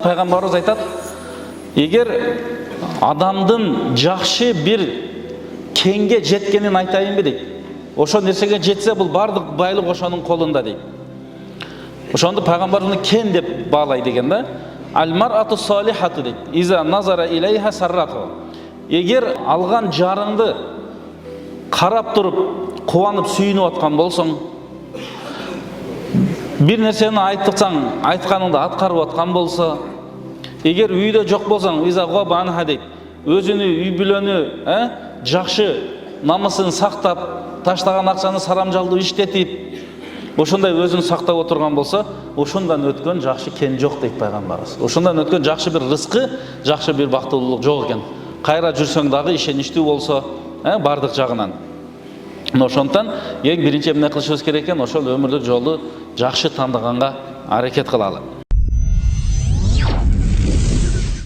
Пайғамбарыбыз айтат, егер адамдын жакшы бир кеңге жеткенин айтайынбы дейт. Ошо нерсеге жетсе, бул бардык байлык ошонун колунда дейт. Ошондо пайгамбарыбыз кен деп баалайт экен да. Ал-мар'ату салихату дейт. Иза назара илейха саррату. Егер алган жарыңды карап туруп, кубанып, сүйүнүп аткан болсоң, бир нерсени айтсаң, айтканыңды аткарып аткан болсо, эгер үйдө жок болсоң, иза габа анха дейт. Өзүнү, үй бүлөнү, жакшы намысын сактап, таштаган акчаны сарамжалдуу иштетип, ошондой өзүн сактап отурган болсо, ошондан өткөн жакшы кен жок дейт пайгамбарыбыз. Ошондан өткөн жакшы бир рызкы, жакшы бир бактылуулук жок экен. Кайра жүрсөң дагы ишеничтүү болсо, бардык жагынан. Ошондон эң биринчи эмне кылышыбыз керек экен, ошол өмүрлүк жолду жакшы тандыганга аракет кылалы.